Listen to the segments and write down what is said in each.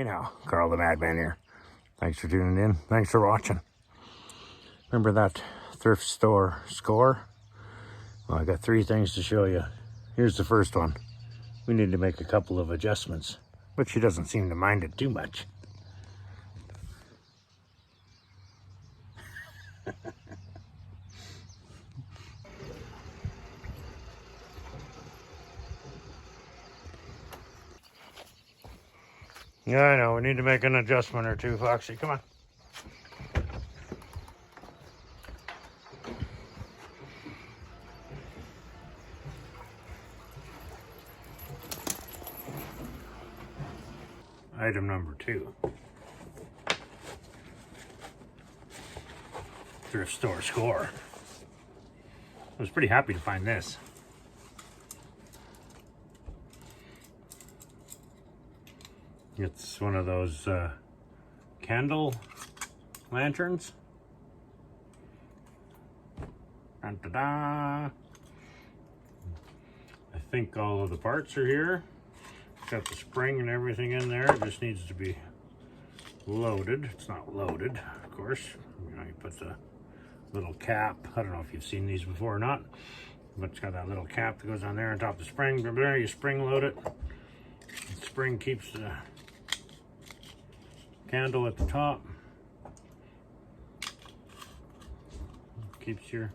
Anyhow, Carl the Madman here. Thanks for tuning in. Thanks for watching. Remember that thrift store score? Well, I got 3 things to show you. Here's the first one. We need to make a couple of adjustments, but she doesn't seem to mind it too much. Yeah, I know. We need to make an adjustment or two, Foxy. Come on. Item number 2. Thrift store score. I was pretty happy to find this. It's one of those candle lanterns. Dun-da-da. I think all of the parts are here. It's got the spring and everything in there. It just needs to be loaded. It's not loaded, of course. You know, you put the little cap. I don't know if you've seen these before or not, but it's got that little cap that goes on there on top of the spring. There, you spring load it. The spring keeps the candle at the top. Keeps your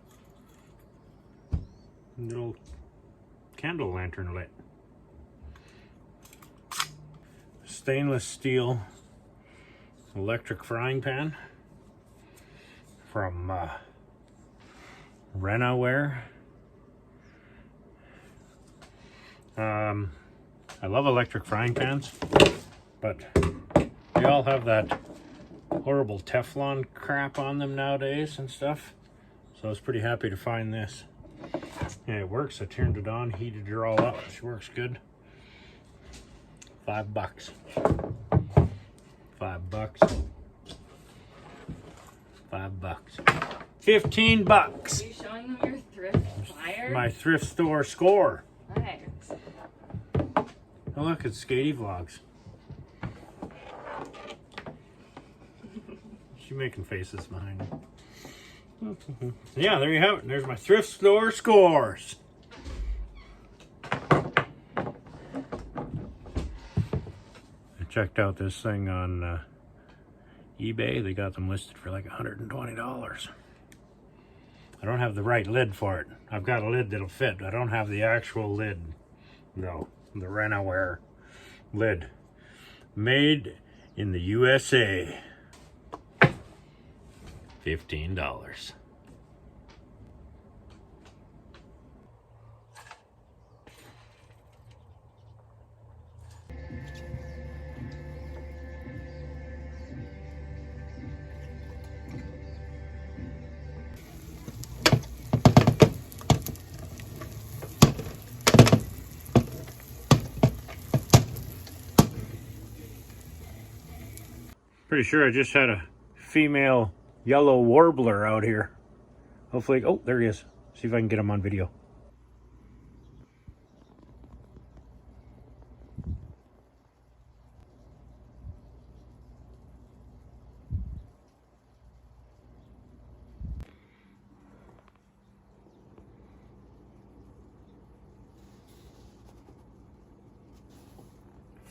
little candle lantern lit. Stainless steel electric frying pan from Renaware. I love electric frying pans, but they all have that horrible Teflon crap on them nowadays and stuff. So I was pretty happy to find this. Yeah, it works. I turned it on, heated her all up. She works good. $5. $5. $5. $15. Are you showing them your thrift flyer? My thrift store score. Nice. Oh look, it's Skatey Vlogs. She's making faces behind me. Yeah, there you have it. There's my thrift store scores. I checked out this thing on eBay. They got them listed for like $120. I don't have the right lid for it. I've got a lid that'll fit. I don't have the actual lid, though. The Renaware lid. Made in the USA. $15. Pretty sure I just had a female yellow warbler out here. Hopefully, oh, there he is. See if I can get him on video.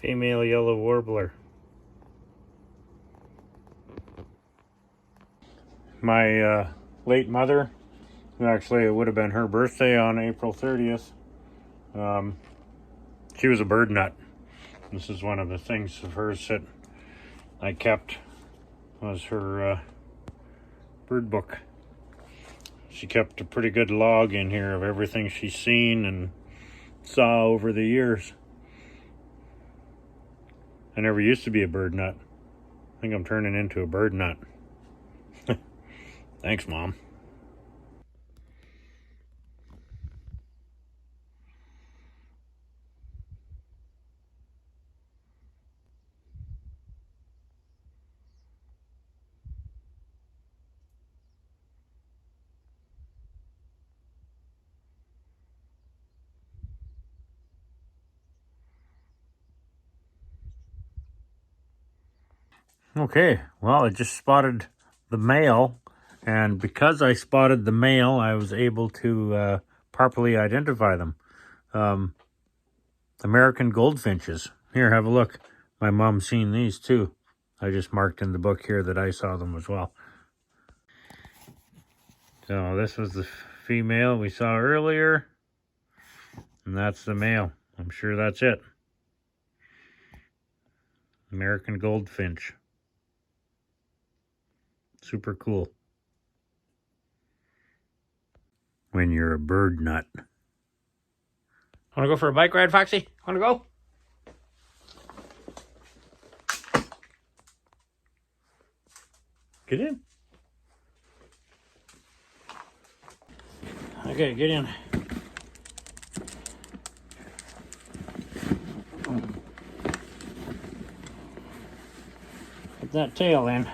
Female yellow warbler. My late mother, actually it would have been her birthday on April 30th. She was a bird nut. This is one of the things of hers that I kept, was her bird book. She kept a pretty good log in here of everything she's seen and saw over the years. I never used to be a bird nut. I think I'm turning into a bird nut. Thanks, Mom. Okay, well, I just spotted the male, and because I spotted the male, I was able to properly identify them. American goldfinches. Here, have a look. My mom's seen these too. I just marked in the book here that I saw them as well. So this was the female we saw earlier, and that's the male. I'm sure that's it. American goldfinch. Super cool. When you're a bird nut. Want to go for a bike ride, Foxy? Want to go? Get in. Okay, get in. Put that tail in.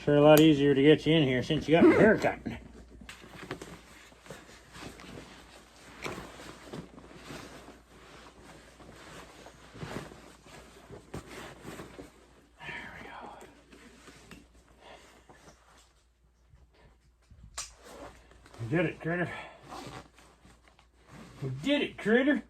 Sure a lot easier to get you in here since you got your hair cut. We did it, critter. We did it, critter.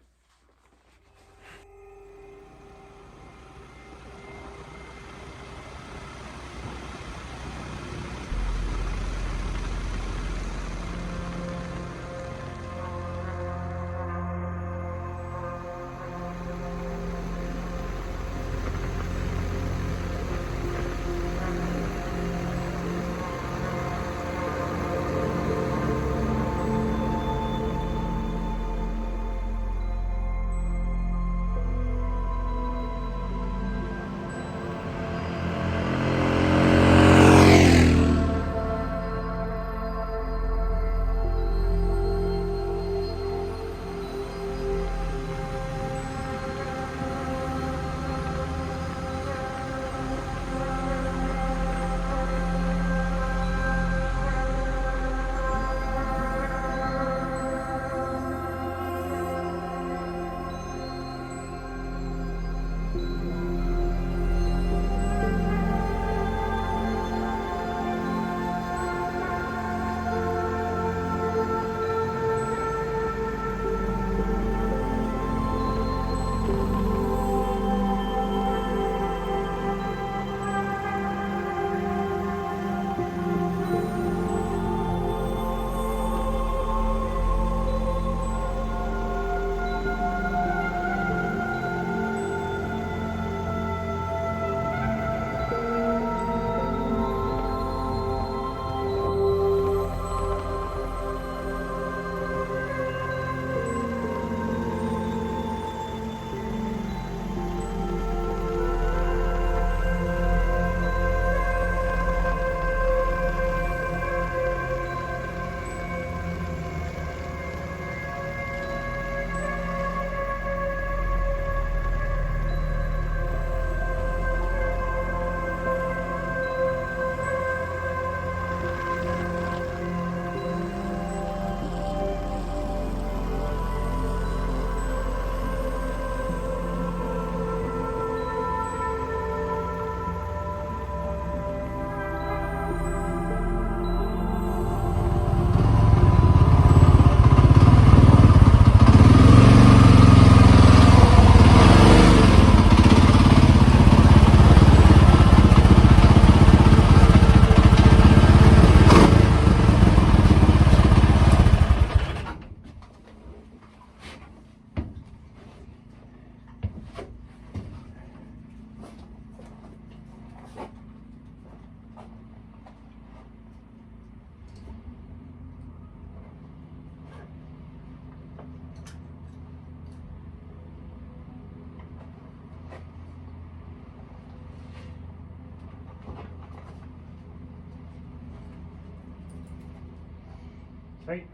Right.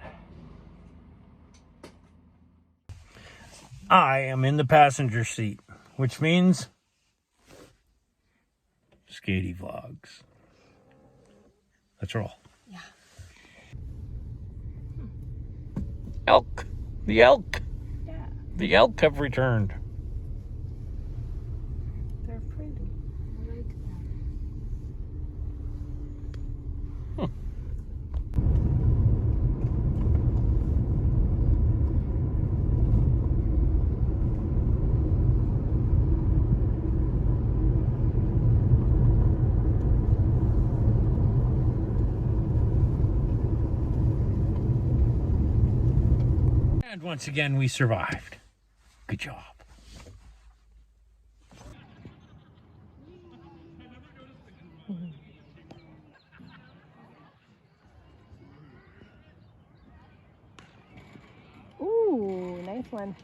I am in the passenger seat, which means Skatey Vlogs. Let's roll. Yeah. Elk. The elk. Yeah. The elk have returned. They're pretty. I like them. And once again, we survived. Good job. Ooh, nice one.